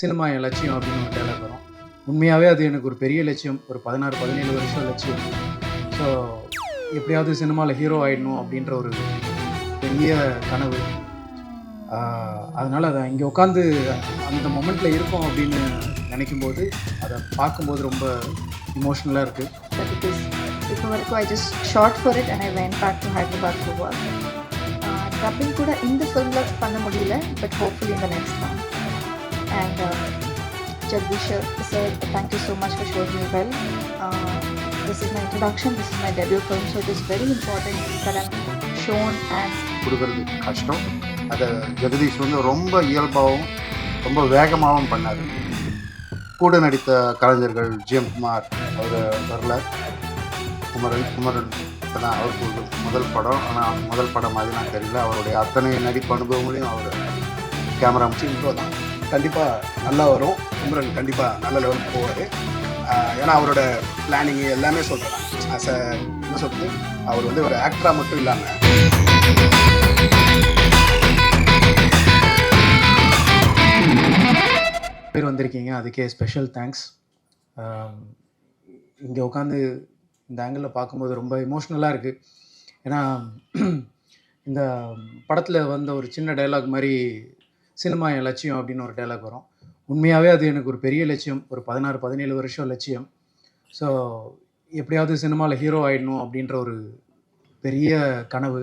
Cinema என் லட்சியம் அப்படின்னு ஒரு டயலாக் வரும். உண்மையாகவே அது எனக்கு ஒரு பெரிய லட்சியம். ஒரு 16, 17 வருஷம் லட்சியம். ஸோ எப்படியாவது சினிமாவில் ஹீரோ ஆயிடணும் அப்படின்ற ஒரு பெரிய கனவு. அதனால் அதை இங்கே உட்காந்து அந்த மொமெண்ட்டில் இருக்கோம் அப்படின்னு நினைக்கும்போது, அதை பார்க்கும்போது ரொம்ப இமோஷ்னலாக இருக்குது. Because இப்போ வரைக்கும் I just shot for it and I went back to Hyderabad for work. Dubbing கூட இந்த ஃபிலிமில் பண்ண முடியல, but hopefully in the next one. And Jagdish said, thank you so much for showing me well. This is my introduction, this is my debut film, so it is very important that I'm shown and கொடுக்கறது கஷ்டம். அதை ஜெகதீஷ் வந்து ரொம்ப இயல்பாகவும் ரொம்ப வேகமாகவும் பண்ணார். கூட நடித்த கலைஞர்கள் ஜிஎம் குமார் அவர் வரல, குமரன் தான் அவருக்கு முதல் படம். ஆனால் முதல் படம் மாதிரி நான் தெரியல. அவருடைய அத்தனை நடிப்பு அனுபவங்களையும் அவர் கேமரா இன்ட்ரோ தான் கண்டிப்பாக நல்லா வரும். குமரன் கண்டிப்பாக நல்ல லெவலுக்கு போவார். ஏன்னா அவரோட பிளானிங் எல்லாமே சொல்கிறேன். ஆஸ் அ என்ன சொல்கிறது, அவர் வந்து ஒரு ஆக்டராக மட்டும் இல்லாமல் பேர் வந்திருக்கீங்க, அதுக்கே ஸ்பெஷல் தேங்க்ஸ். இங்கே உட்காந்து இந்த ஆங்கிளில் பார்க்கும்போது ரொம்ப இமோஷ்னலாக இருக்குது. ஏன்னா இந்த படத்தில் வந்த ஒரு சின்ன டைலாக் மாதிரி சினிமா என் லட்சியம் அப்படின்னு ஒரு டைலாக் வரும். உண்மையாகவே அது எனக்கு ஒரு பெரிய லட்சியம். ஒரு 16, 17 வருஷம் லட்சியம். ஸோ எப்படியாவது சினிமாவில் ஹீரோ ஆகிடணும் அப்படின்ற ஒரு பெரிய கனவு.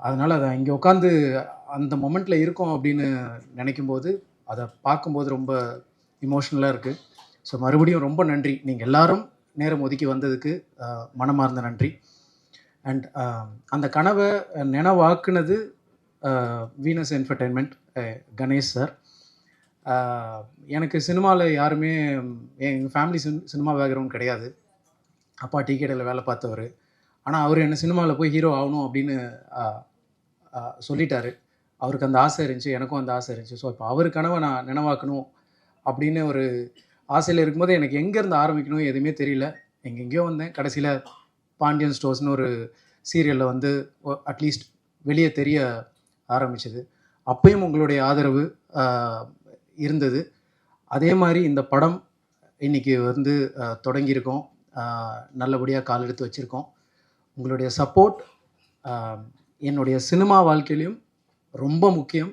அதனால் அதை இங்கே உட்காந்து அந்த மொமெண்ட்டில் இருக்கோம் அப்படின்னு நினைக்கும்போது, அதை பார்க்கும்போது ரொம்ப இமோஷ்னலாக இருக்குது. ஸோ மறுபடியும் ரொம்ப நன்றி. நீங்கள் எல்லாரும் நேரம் ஒதுக்கி வந்ததுக்கு மனமார்ந்த நன்றி. அண்ட் அந்த கனவை நினைவாக்குனது வீனஸ் என்டர்டெயின்மெண்ட், கணேஷ் சார். எனக்கு சினிமாவில் யாருமே, எங்கள் ஃபேமிலி சினிமா பேக்ரவுண்ட் கிடையாது. அப்பா டீ கடையில் வேலை பார்த்தவர். ஆனால் அவர் என்ன சினிமாவில் போய் ஹீரோ ஆகணும் அப்படின்னு சொல்லிட்டாரு. அவருக்கு அந்த ஆசை இருந்துச்சு, எனக்கும் அந்த ஆசை இருந்துச்சு. ஸோ இப்போ அவர் கனவை நான் நினைவாக்கணும் அப்படின்னு ஒரு ஆசையில் இருக்கும்போது எனக்கு எங்கேருந்து ஆரம்பிக்கணும் எதுவுமே தெரியல. எங்கெங்கேயோ வந்தேன். கடைசியில் பாண்டியன் ஸ்டோர்ஸ்னு ஒரு சீரியலில் வந்து அட்லீஸ்ட் வெளியே தெரிய ஆரம்பிச்சது. அப்பயும் உங்களுடைய ஆதரவு இருந்தது. அதே மாதிரி இந்த படம் இன்றைக்கி வந்து தொடங்கியிருக்கோம். நல்லபடியாக கால் எடுத்து வச்சுருக்கோம். உங்களுடைய சப்போர்ட் என்னுடைய சினிமா வாழ்க்கையிலையும் ரொம்ப முக்கியம்.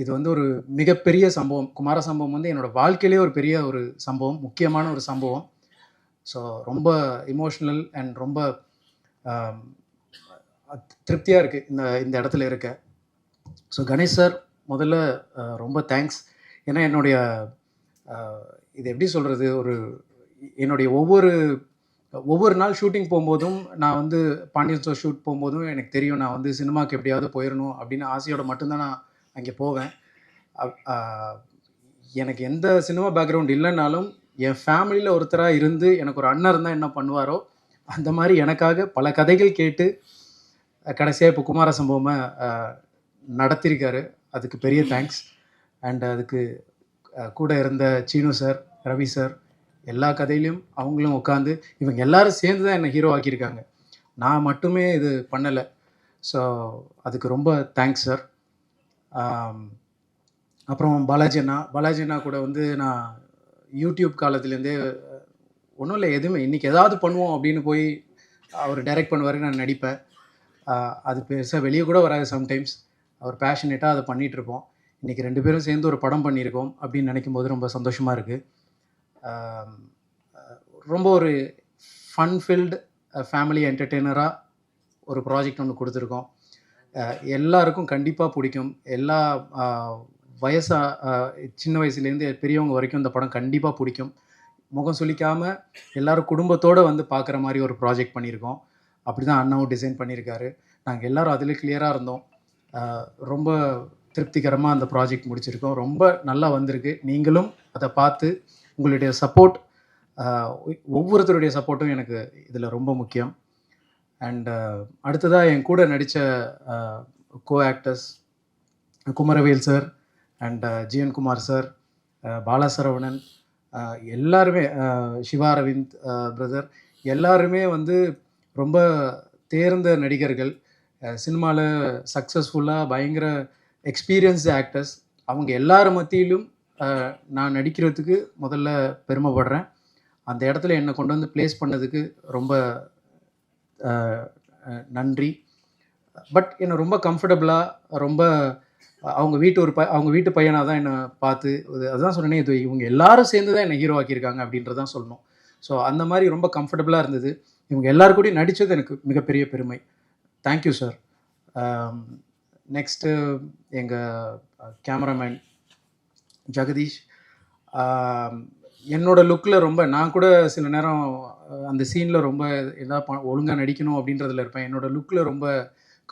இது வந்து ஒரு மிகப்பெரிய சம்பவம். குமார சம்பவம் வந்து என்னோடய வாழ்க்கையிலே ஒரு பெரிய ஒரு சம்பவம், முக்கியமான ஒரு சம்பவம். ஸோ ரொம்ப இமோஷ்னல் அண்ட் ரொம்ப திருப்தியாக இருக்குது இந்த இடத்துல இருக்க. ஸோ கணேஷ் சார், முதல்ல ரொம்ப தேங்க்ஸ். ஏன்னா என்னுடைய இது எப்படி சொல்கிறது, என்னுடைய ஒவ்வொரு நாள் ஷூட்டிங் போகும்போதும், நான் வந்து பாண்டியன் ஸ்டோர் ஷூட் போகும்போதும் எனக்கு தெரியும் நான் வந்து சினிமாவுக்கு எப்படியாவது போயிடணும் அப்படின்னு ஆசையோடு மட்டும்தான் நான் அங்கே போவேன். எனக்கு எந்த சினிமா பேக்ரவுண்ட் இல்லைன்னாலும் என் ஃபேமிலியில் ஒருத்தராக இருந்து எனக்கு ஒரு அண்ணன் இருந்தால் என்ன பண்ணுவாரோ அந்த மாதிரி எனக்காக பல கதைகள் கேட்டு கடைசியாக இப்போ குமார சம்பவமை நடத்தியிருக்காரு. அதுக்கு பெரிய தேங்க்ஸ். அண்ட் அதுக்கு கூட இருந்த சீனு சார், ரவி சார், எல்லா கதையிலையும் அவங்களும் உட்காந்து இவங்க எல்லோரும் சேர்ந்து தான் என்னை ஹீரோ ஆக்கியிருக்காங்க. நான் மட்டுமே இது பண்ணலை. ஸோ அதுக்கு ரொம்ப தேங்க்ஸ் சார். அப்புறம் பாலாஜி அண்ணா கூட வந்து நான் யூடியூப் காலத்துலேருந்தே ஒன்றும் இல்லை, எதுவுமே இன்றைக்கி ஏதாவது பண்ணுவோம் அப்படின்னு போய் அவர் டைரக்ட் பண்ணுவார், நான் நடிப்பேன். அது பெருசாக வெளியே கூட வராது சம்டைம்ஸ். அவர் பேஷனேட்டாக அதை பண்ணிகிட்ருப்போம். இன்றைக்கி 2 பேரும் சேர்ந்து ஒரு படம் பண்ணியிருக்கோம் அப்படின்னு நினைக்கும் போது ரொம்ப சந்தோஷமாக இருக்குது. ரொம்ப ஒரு ஃபன் ஃபில்டு ஃபேமிலி என்டர்டெய்னராக ஒரு ப்ராஜெக்ட் ஒன்று கொடுத்துருக்கோம். எல்லாருக்கும் கண்டிப்பாக பிடிக்கும். எல்லா சின்ன வயசுலேருந்து பெரியவங்க வரைக்கும் இந்த படம் கண்டிப்பாக பிடிக்கும். முகம் சுளிக்காமல் எல்லோரும் குடும்பத்தோடு வந்து பார்க்குற மாதிரி ஒரு ப்ராஜெக்ட் பண்ணியிருக்கோம். அப்படி தான் அண்ணாவும் டிசைன் பண்ணியிருக்காரு. நாங்கள் எல்லோரும் அதில் கிளியராக இருந்தோம். ரொம்ப திருப்திகரமாக அந்த ப்ராஜெக்ட் முடிச்சிருக்கோம். ரொம்ப நல்லா வந்திருக்கு. நீங்களும் அதை பார்த்து உங்களுடைய சப்போர்ட், ஒவ்வொருத்தருடைய சப்போர்ட்டும் எனக்கு இதில் ரொம்ப முக்கியம். அண்ட் அடுத்ததாக என் கூட நடித்த co actors Kumaravel sir and G N Kumar sir, Balasaravanan, எல்லாருமே, சிவா அரவிந்த் பிரதர், எல்லாருமே வந்து ரொம்ப தேர்ந்த நடிகர்கள். சினிமாவில் சக்ஸஸ்ஃபுல்லாக பயங்கர எக்ஸ்பீரியன்ஸ்டு ஆக்டர்ஸ். அவங்க எல்லார் மத்தியிலும் நான் நடிக்கிறதுக்கு முதல்ல பெருமைப்படுறேன். அந்த இடத்துல என்னை கொண்டு வந்து ப்ளேஸ் பண்ணதுக்கு ரொம்ப நன்றி. பட் என்னை ரொம்ப கம்ஃபர்டபுளாக ரொம்ப அவங்க வீட்டு பையனாக தான் என்னை பார்த்து அதுதான் சொன்னேனே, இது இவங்க எல்லாரும் சேர்ந்து தான் என்னை ஹீரோ ஆக்கியிருக்காங்க அப்படின்றதான் சொல்லணும். ஸோ அந்த மாதிரி ரொம்ப கம்ஃபர்டபுளாக இருந்தது. இவங்க எல்லாரு கூடயும் நடித்தது எனக்கு மிகப்பெரிய பெருமை. Thank you sir. நெக்ஸ்ட்டு எங்கள் கேமராமேன் ஜெகதீஷ். என்னோட லுக்கில் ரொம்ப நான் கூட சில நேரம் அந்த சீனில் ரொம்ப எதாவது ஒழுங்காக நடிக்கணும் அப்படின்றதுல இருப்பேன். என்னோட லுக்கில் ரொம்ப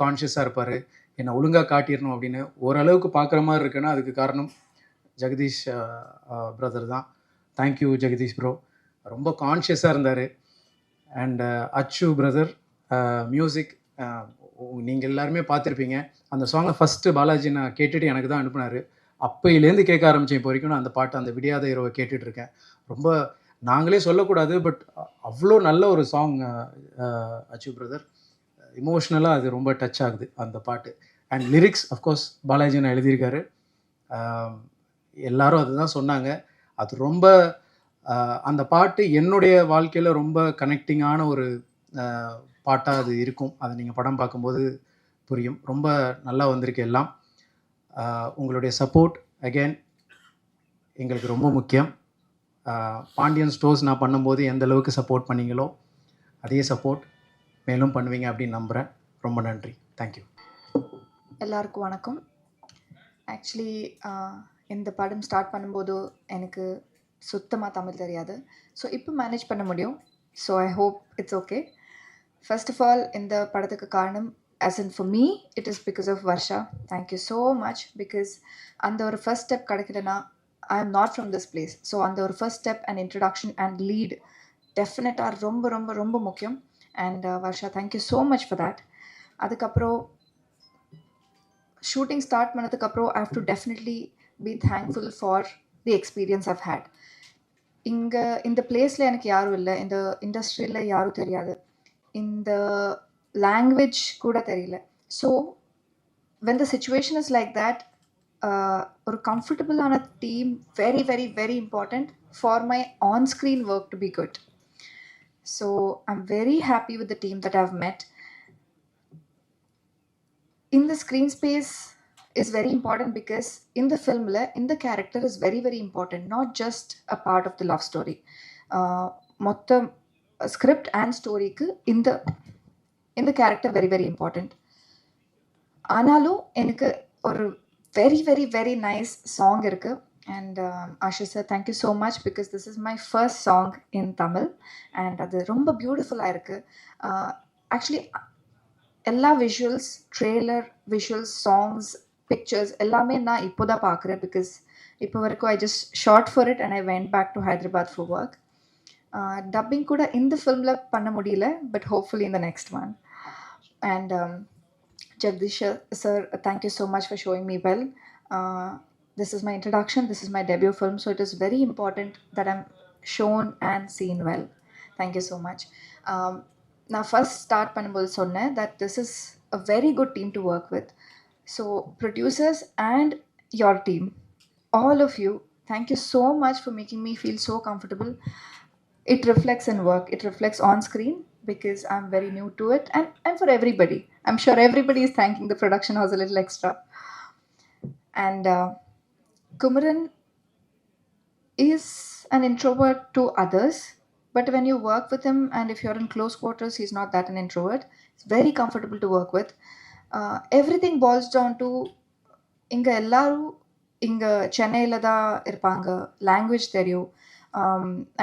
கான்ஷியஸாக இருப்பார். என்னை ஒழுங்காக காட்டிடணும் அப்படின்னு. ஓரளவுக்கு பார்க்குற மாதிரி இருக்குன்னா அதுக்கு காரணம் ஜெகதீஷ் பிரதர் தான். Thank you Jagadish bro. ரொம்ப கான்ஷியஸாக இருந்தார். அண்ட் அச்சு பிரதர் மியூசிக் நீங்கள் எல்லாருமே பார்த்துருப்பீங்க. அந்த சாங்கை ஃபஸ்ட்டு பாலாஜி நான் கேட்டுட்டு எனக்கு தான் அனுப்புனார். அப்போயிலேருந்து கேட்க ஆரம்பித்தேன். இப்போ வரைக்கும் நான் அந்த பாட்டு அந்த விடியாத இரவை கேட்டுட்ருக்கேன். ரொம்ப நாங்களே சொல்லக்கூடாது, பட் அவ்வளோ நல்ல ஒரு சாங் அச்சு பிரதர். இமோஷ்னலாக அது ரொம்ப டச் ஆகுது அந்த பாட்டு. அண்ட் லிரிக்ஸ் அஃப்கோர்ஸ் பாலாஜி நான் எழுதியிருக்காரு. எல்லாரும் அதுதான் சொன்னாங்க. அது ரொம்ப அந்த பாட்டு என்னுடைய வாழ்க்கையில் ரொம்ப கனெக்டிங்கான ஒரு பாட்டாக அது இருக்கும். அதை நீங்கள் படம் பார்க்கும்போது புரியும். ரொம்ப நல்லா வந்திருக்கு எல்லாம். உங்களுடைய சப்போர்ட் அகெயின் எங்களுக்கு ரொம்ப முக்கியம். பாண்டியன் ஸ்டோர்ஸ் நான் பண்ணும்போது எந்த அளவுக்கு சப்போர்ட் பண்ணீங்களோ அதே சப்போர்ட் மேலும் பண்ணுவீங்க அப்படின்னு நம்புகிறேன். ரொம்ப நன்றி. தேங்க்யூ. எல்லாருக்கும் வணக்கம். ஆக்சுவலி இந்த படம் ஸ்டார்ட் பண்ணும்போது எனக்கு சுத்தமாக தமிழ் தெரியாது. ஸோ இப்போ மேனேஜ் பண்ண முடியும். So I hope it's okay. First of all இந்த படத்துக்கு காரணம் as in for me it is because of Varsha. Thank you so much, because அந்த ஒரு ஃபர்ஸ்ட் ஸ்டெப் கிடைக்கலனா I am not from this place. So அந்த ஒரு first step and introduction and lead டெஃபினட்டாக ரொம்ப ரொம்ப ரொம்ப முக்கியம். And Varsha thank you so much for that. அதுக்கப்புறம் ஷூட்டிங் ஸ்டார்ட் பண்ணதுக்கப்புறம் I have to definitely be thankful for the experience I've had. இங்கே இந்த பிளேஸில் எனக்கு யாரும் இல்லை, இந்த இண்டஸ்ட்ரியில் யாரும் தெரியாது, இந்த லாங்குவேஜ் கூட தெரியல. So when the situation is like that, ஒரு கம்ஃபர்டபுளான team very very very important for my on screen work to be good. So I'm very happy with the team that I've met. In the screen space is very important because in the film the character is very very important, not just a part of the love story. Motta script and story ku in the character very very important. Aanalum enakku oru very very very nice song irukku. And Ashish sir, thank you so much, because this is my first song in Tamil and adu romba beautiful ah irukku. Actually எல்லா visuals, trailer visuals, songs, pictures எல்லாமே நான் இப்போ தான் பார்க்குறேன். Because இப்போ வரைக்கும் I just shot for it and I went back to Hyderabad for work. Dubbing கூட இந்த ஃபிலிமில் பண்ண முடியல, பட் ஹோப்ஃபுல்லி இந்த next one. And Jagadish sir, thank you so much for showing me well. This is my introduction, this is my debut film, so it is very important that I'm shown and scene well. Thank you so much. நான் first start பண்ணும்போது சொன்னேன் that this is a very good team to work with. So producers and your team, all of you, thank you so much for making me feel so comfortable. It reflects in work, it reflects on screen, because I'm very new to it, and for everybody. I'm sure everybody is thanking the production house a little extra. And Kumaran is an introvert to others, but when you work with him and if you're in close quarters, he's not that an introvert. It's very comfortable to work with. Everything boils down to inga ellaru inga Chennai la da irpanga, language theriyu,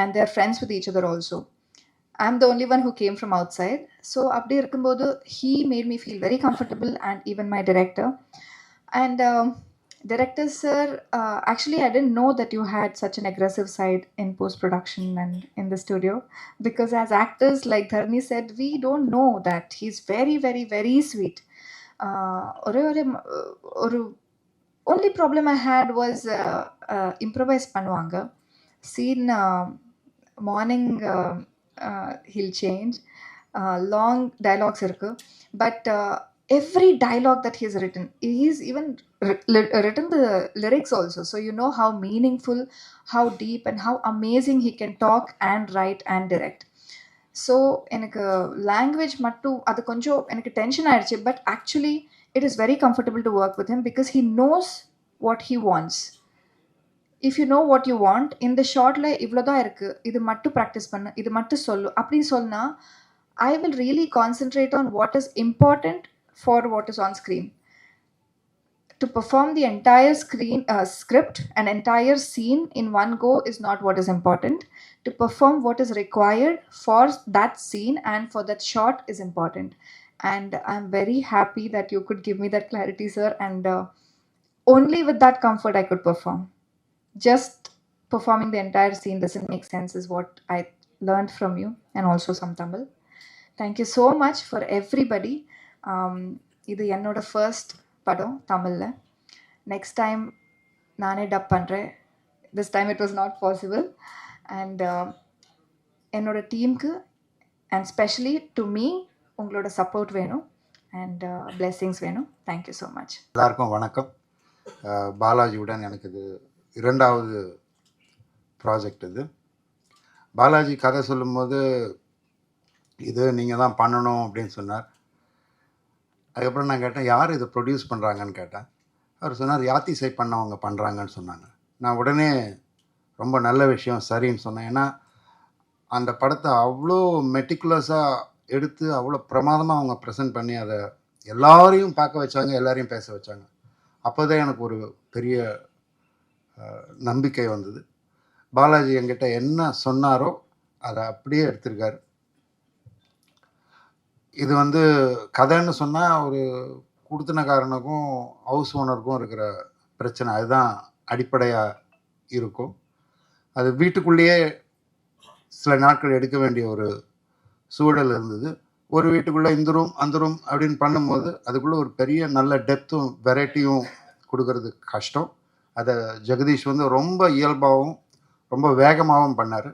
and they're friends with each other also. I'm the only one who came from outside, so abdi irukumbodhu he made me feel very comfortable, and even my director. And director sir, actually I didn't know that you had such an aggressive side in post production and in the studio, because as actors, like Dharni said, we don't know that. He's very very very sweet. Oru only problem I had was improvise பண்ணுவாங்க. Scene morning he'll change, long dialogues irukku, but every dialogue that he's written, he's even written the lyrics also, so you know how meaningful, how deep, and how amazing he can talk and write and direct. So எனக்கு language மட்டும் அது கொஞ்சம் எனக்கு tension ஆயிடுச்சு, but actually it is very comfortable to work with him because he knows what he wants. If you know what you want, இந்த ஷார்ட்டில் இவ்வளோ தான் இருக்குது, இது மட்டும் ப்ராக்டிஸ் பண்ணு, இது மட்டும் சொல்லு அப்படின்னு சொன்னால், I will really concentrate on what is important for what is on screen. To perform the entire script, an entire scene in one go is not what is important. To perform what is required for that scene and for that shot is important. And I'm very happy that you could give me that clarity, sir. And only with that comfort I could perform. Just performing the entire scene doesn't make sense, is what I learned from you, and also some Tamil. Thank you so much for everybody. இது என்னோட first படம் தமிழில். Next time நானே dub பண்ணுறேன். This time it was not possible. And என்னோட டீமுக்கு and specially to me உங்களோட support வேணும் அண்ட் பிளெஸ்ஸிங்ஸ் வேணும். Thank you so much. எல்லாருக்கும் வணக்கம். பாலாஜியுடன் எனக்கு இது 2வது ப்ராஜெக்ட். இது பாலாஜி கதை சொல்லும்போது இது நீங்கள் தான் பண்ணணும் அப்படின்னு சொன்னார். அதுக்கப்புறம் நான் கேட்டேன், யார் இதை ப்ரொடியூஸ் பண்ணுறாங்கன்னு கேட்டேன். அவர் சொன்னார், யாத்திசை பண்ணவங்க பண்ணுறாங்கன்னு சொன்னாங்க. நான் உடனே ரொம்ப நல்ல விஷயம் சரின்னு சொன்னேன். ஏன்னா அந்த படத்தை அவ்வளோ மெட்டிகுலஸாக எடுத்து அவ்வளோ பிரமாதமாக அவங்க ப்ரெசென்ட் பண்ணி அதை எல்லாரையும் பார்க்க வச்சாங்க, எல்லாரையும் பேச வச்சாங்க. அப்போ தான் எனக்கு ஒரு பெரிய நம்பிக்கை வந்தது. பாலாஜி என்கிட்ட என்ன சொன்னாரோ அதை அப்படியே எடுத்திருக்காரு. இது வந்து கதைன்னு சொன்னால் ஒரு குடுத்தனக்காரனுக்கும் ஹவுஸ் ஓனருக்கும் இருக்கிற பிரச்சனை, அதுதான் அடிப்படையாக இருக்கும். அது வீட்டுக்குள்ளேயே சில நாட்கள் எடுக்க வேண்டிய ஒரு சூழல் இருந்தது. ஒரு வீட்டுக்குள்ளே இந்த ரூம் அந்த ரூம் அப்படின்னு பண்ணும்போது அதுக்குள்ளே ஒரு பெரிய நல்ல டெப்த்தும் வெரைட்டியும் கொடுக்கறது கஷ்டம். அதை ஜெகதீஷ் வந்து ரொம்ப இயல்பாகவும் ரொம்ப வேகமாகவும் பண்ணார்.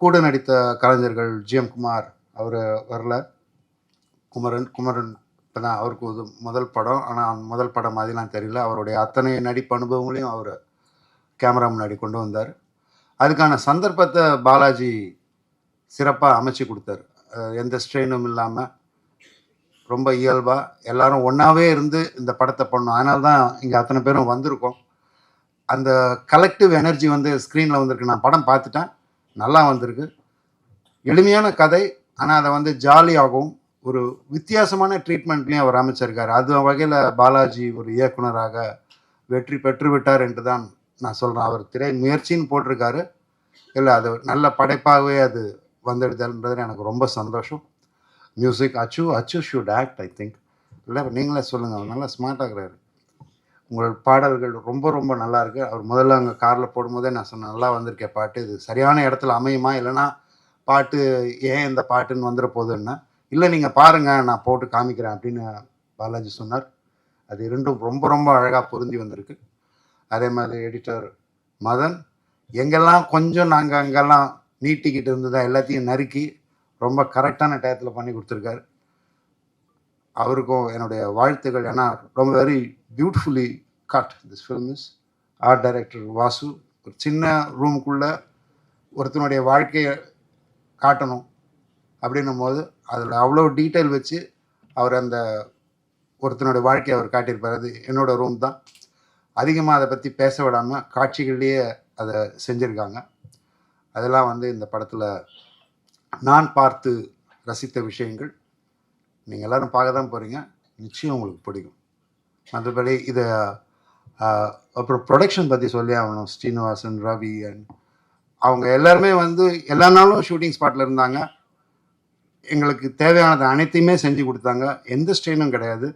கூட நடித்த கலைஞர்கள் ஜிஎம் குமார் அவர் வரல, குமரன் இப்போ தான் அவருக்கு ஒரு முதல் படம். ஆனால் முதல் படம் மாதிரிலாம் தெரியல. அவருடைய அத்தனை நடிப்பு அனுபவங்களையும் அவர் கேமரா முன்னாடி கொண்டு வந்தார். அதுக்கான சந்தர்ப்பத்தை பாலாஜி சிறப்பாக அமைச்சு கொடுத்தாரு. எந்த ஸ்ட்ரெயினும் இல்லாமல் ரொம்ப இயல்பாக எல்லாரும் ஒன்றாவே இருந்து இந்த படத்தை பண்ணோம். அதனால தான் இங்கே அத்தனை பேரும் வந்திருக்கோம். அந்த கலெக்டிவ் எனர்ஜி வந்து ஸ்க்ரீனில் வந்திருக்கு. நான் படம் பார்த்துட்டேன், நல்லா வந்திருக்கு. எளிமையான கதை, ஆனால் அதை வந்து ஜாலியாகவும் ஒரு வித்தியாசமான ட்ரீட்மெண்ட்லேயும் அவர் அமைச்சிருக்காரு. அது வகையில் பாலாஜி ஒரு இயக்குனராக வெற்றி பெற்று விட்டார் என்று தான் நான் சொல்கிறேன். அவர் திரை முயற்சின்னு போட்டிருக்காரு, இல்லை அது நல்ல படைப்பாகவே அது வந்துடுதல்ன்றது எனக்கு ரொம்ப சந்தோஷம். மியூசிக் அச்சு ஷுட் ஆக்ட், ஐ திங்க். இல்லை நீங்களே சொல்லுங்கள், அவர் நல்லா ஸ்மார்ட்டாகிறாரு. உங்கள் பாடல்கள் ரொம்ப ரொம்ப நல்லா இருக்குது. அவர் முதல்ல அங்கே காரில் போடும்போதே நான் சொன்னேன், நல்லா வந்திருக்கேன் பாட்டு, இது சரியான இடத்துல அமையுமா, இல்லைனா பாட்டு ஏன் இந்த பாட்டுன்னு வந்துட போகுதுன்னா, இல்லை நீங்கள் பாருங்கள் நான் போட்டு காமிக்கிறேன் அப்படின்னு பாலாஜி சொன்னார். அது இரண்டும் ரொம்ப ரொம்ப அழகாக பொருந்தி வந்திருக்கு. அதே மாதிரி எடிட்டர் மதன் எங்கெல்லாம் கொஞ்சம் நாங்கள் அங்கெல்லாம் நீட்டிக்கிட்டு இருந்ததா எல்லாத்தையும் நறுக்கி ரொம்ப கரெக்டான டயத்தில் பண்ணி கொடுத்துருக்காரு. அவருக்கும் என்னுடைய வாழ்த்துக்கள். ஏன்னா ரொம்ப very beautifully cut this film is. Art director Vasu ஒரு சின்ன ரூமுக்குள்ளே ஒருத்தனுடைய வாழ்க்கையை காட்டணும் அப்படின்னும் போது அதில் அவ்வளோ டீட்டெயில் வச்சு அவர் அந்த ஒருத்தனுடைய வாழ்க்கையை அவர் காட்டியிருப்பார். அது என்னோடய ரூம் தான். அதிகமாக அதை பற்றி பேச விடாமல் காட்சிகள்லேயே அதை செஞ்சுருக்காங்க. அதெல்லாம் வந்து இந்த படத்தில் நான் பார்த்து ரசித்த விஷயங்கள். நீங்கள் எல்லோரும் பார்க்க தான் போகிறீங்க, நிச்சயம் உங்களுக்கு பிடிக்கும். மற்றபடி இதை அப்புறம் ப்ரொடக்ஷன் பற்றி சொல்லி ஆகணும். ஸ்ரீனிவாசன், ரவி அண்ட் அவங்க எல்லாருமே வந்து எல்லா நாளும் ஷூட்டிங் ஸ்பாட்டில் இருந்தாங்க. எங்களுக்கு தேவையானது அனைத்தையுமே செஞ்சு கொடுத்தாங்க, எந்த ஸ்ட்ரெயினும் கிடையாது.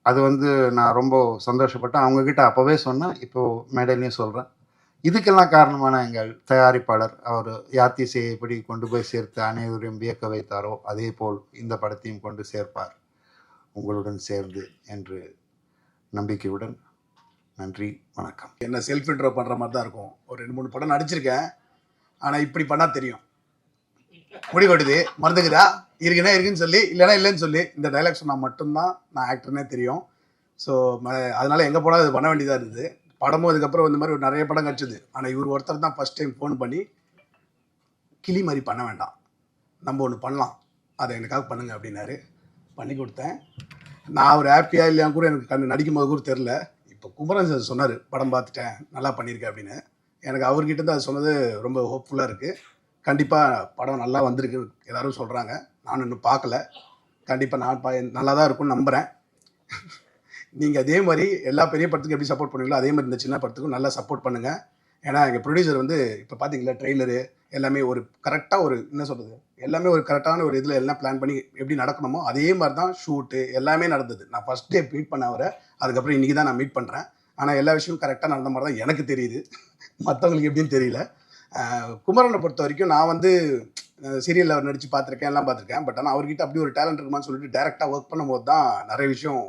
அது வந்து நான் ரொம்ப சந்தோஷப்பட்டேன். அவங்கக்கிட்ட அப்போவே சொன்னேன், இப்போது மேடையிலையும் சொல்கிறேன். இதுக்கெல்லாம் காரணமான எங்கள் தயாரிப்பாளர், அவர் யாத்திசையை எப்படி கொண்டு போய் சேர்த்து அனைவரையும் வியக்க வைத்தாரோ அதே போல் இந்த படத்தையும் கொண்டு சேர்ப்பார் உங்களுடன் சேர்ந்து என்று நம்பிக்கையுடன். நன்றி, வணக்கம். என்ன செல்ஃப் இன்ட்ரோ பண்ணுற மாதிரி தான் இருக்கும். ஒரு 2-3 படம் நடிச்சிருக்கேன், ஆனால் இப்படி பண்ணால் தெரியும். முடி கொட்டுது, மறந்துக்குதா? இருக்குன்னா இருக்குன்னு சொல்லி இல்லைன்னா இல்லைன்னு சொல்லி இந்த டைலாக் சொன்னால் மட்டும்தான் நான் ஆக்டர்னே தெரியும். ஸோ அதனால எங்கே போனால் அது பண்ண வேண்டியதாக இருந்தது. படமும் அதுக்கப்புறம் இந்த மாதிரி ஒரு நிறைய படம் கிடச்சிது. ஆனால் இவர் ஒருத்தர் தான் ஃபஸ்ட் டைம் ஃபோன் பண்ணி கிளி மாதிரி பண்ண வேண்டாம், நம்ம ஒன்று பண்ணலாம், அதை எனக்காக பண்ணுங்க அப்படின்னாரு. பண்ணி கொடுத்தேன். நான் ஒரு ஹாப்பியாக இல்லையா கூட எனக்கு நடிக்கும் போது கூட தெரில. இப்போ குமரன் சார் சொன்னார் படம் பார்த்துட்டேன் நல்லா பண்ணியிருக்கேன் அப்படின்னு. எனக்கு அவர்கிட்ட தான் அது சொன்னது ரொம்ப ஹோப்ஃபுல்லாக இருக்குது. கண்டிப்பாக படம் நல்லா வந்திருக்கு எல்லோரும் சொல்கிறாங்க. நானும் இன்னும் பார்க்கல. கண்டிப்பாக நான் நல்லா தான் இருக்கும்னு நம்புகிறேன். நீங்கள் அதே மாதிரி எல்லா பெரிய படத்துக்கும் எப்படி சப்போர்ட் பண்ணுவீங்களோ அதே மாதிரி இந்த சின்ன படத்துக்கும் நல்லா சப்போர்ட் பண்ணுங்கள். ஏன்னா எங்கள் ப்ரொடியூசர் வந்து இப்போ பார்த்தீங்களா ட்ரெய்லரு எல்லாமே ஒரு கரெக்டாக ஒரு என்ன சொல்கிறது எல்லாமே ஒரு கரெக்டான ஒரு இதில் எல்லாம் பிளான் பண்ணி எப்படி நடக்கணுமோ அதே மாதிரி தான் ஷூட்டு எல்லாமே நடந்தது. நான் ஃபஸ்ட் டே மீட் பண்ண அவரை, அதுக்கப்புறம் இன்றைக்கி தான் நான் மீட் பண்ணுறேன். ஆனால் எல்லா விஷயமும் கரெக்டாக நடந்த மாதிரி தான் எனக்கு தெரியுது, மற்றவங்களுக்கு எப்படின்னு தெரியல. குமரனை பொறுத்த வரைக்கும் நான் வந்து சீரியலில் அவர் நடித்து பார்த்துருக்கேன், எல்லாம் பார்த்துருக்கேன். பட் ஆனால் அவர்கிட்ட அப்படி ஒரு டேலண்ட் இருக்குமான்னு சொல்லிட்டு டேரெக்டாக ஒர்க் பண்ணும்போது தான் நிறைய விஷயம்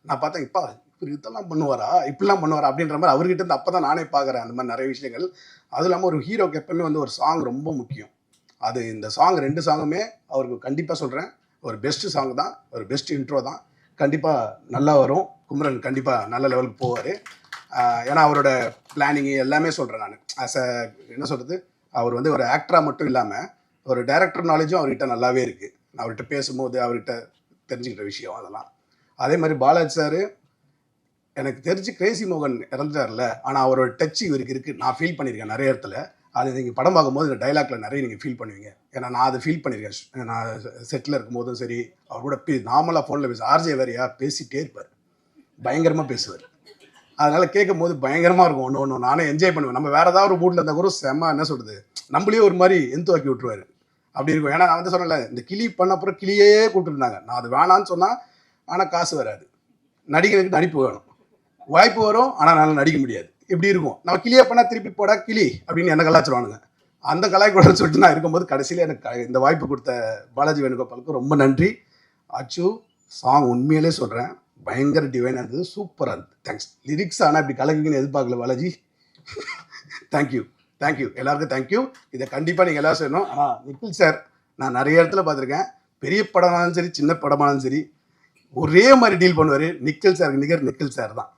நான் பார்த்தேன். இப்போ இப்படி இதெல்லாம் பண்ணுவாரா, இப்படிலாம் பண்ணுவாரா அப்படின்ற மாதிரி அவர்கிட்ட இருந்து அப்போ தான் நானே பார்க்குறேன் அந்த மாதிரி நிறைய விஷயங்கள். அதுவும் இல்லாமல் ஒரு ஹீரோக்கு எப்பவுமே வந்து ஒரு சாங் ரொம்ப முக்கியம். அது இந்த சாங் 2 சாங்குமே அவருக்கு கண்டிப்பாக சொல்கிறேன் ஒரு பெஸ்ட்டு சாங் தான், ஒரு பெஸ்ட் இன்ட்ரோ தான். கண்டிப்பாக நல்லா வரும். குமரன் கண்டிப்பாக நல்ல லெவலுக்கு போவார். ஏன்னா அவரோட பிளானிங்கு எல்லாமே சொல்கிறேன் நான். என்ன சொல்கிறது, அவர் வந்து ஒரு ஆக்டராக மட்டும் இல்லாமல் ஒரு டைரக்டர் நாலேஜும் அவர்கிட்ட நல்லாவே இருக்குது. நான் அவர்கிட்ட பேசும்போது அவர்கிட்ட தெரிஞ்சுக்கிட்ட விஷயம் அதெல்லாம். அதே மாதிரி பாலாஜி சார் எனக்கு தெரிஞ்சு கிரேசி மோகன் இறந்துட்டார்ல, ஆனால் அவரோட டச் இவருக்கு இருக்குது. நான் ஃபீல் பண்ணியிருக்கேன் நிறைய இடத்துல. அது நீங்கள் படம் பார்க்கும்போது இந்த டைலாக்ல நிறைய நீங்கள் ஃபீல் பண்ணுவீங்க. ஏன்னா நான் அதை ஃபீல் பண்ணியிருக்கேன். நான் செட்டில் இருக்கும்போதும் சரி, அவர் கூட நார்மலாக ஃபோனில் ஆர்ஜே வேறையா பேசிகிட்டே இருப்பார், பயங்கரமாக பேசுவார். அதனால் கேட்கும் போது பயங்கரமாக இருக்கும். ஒன்று நானே என்ஜாய் பண்ணுவேன். நம்ம வேறு ஏதாவது ஒரு மூட்டில் இருந்தால் கூட செம்ம என்ன சொல்கிறது நம்மளே ஒரு மாதிரி எந்துவாக்கி விட்டுருவார். அப்படி இருக்கும். ஏன்னா நான் வந்து சொன்னேன்ல, இந்த கிளி பண்ண அப்புறம் கிளியே கூப்பிட்டுருந்தாங்க. நான் அது வேணான்னு சொன்னால் ஆனால் காசு வராது, நடிகருக்கு நடிப்பு வேணும், வாய்ப்பு வரும் ஆனால் நல்லா நடிக்க முடியாது. இப்படி இருக்கும். நம்ம கிளியை பண்ணால் திருப்பி போடா கிளி அப்படின்னு என்ன கலாச்சிருவானுங்க. அந்த கலாய்க்கூட சொல்லிட்டு நான் இருக்கும்போது கடைசியில் எனக்கு இந்த வாய்ப்பு கொடுத்த பாலாஜி வேணுகோபாலுக்கு ரொம்ப நன்றி. அச்சு சாங் உண்மையிலே சொல்கிறேன் பயங்கர டிவைனாக இருந்தது, சூப்பராக இருந்தது. தேங்க்ஸ். லிரிக்ஸ் ஆனால் இப்படி கலக்குங்கன்னு எதிர்பார்க்கல பாலாஜி. தேங்க்யூ தேங்க்யூ எல்லாருக்கும் தேங்க்யூ. இதை கண்டிப்பாக நீங்கள் எல்லாம் செய்யணும். ஆனால் நிக்கில் சார் நான் நிறைய இடத்துல பார்த்துருக்கேன், பெரிய படமானாலும் சரி சின்ன படமானாலும் சரி ஒரே மாதிரி டீல் பண்ணுவார். நிக்கில் சாருக்கு நிகர் நிக்கில் சார் தான்.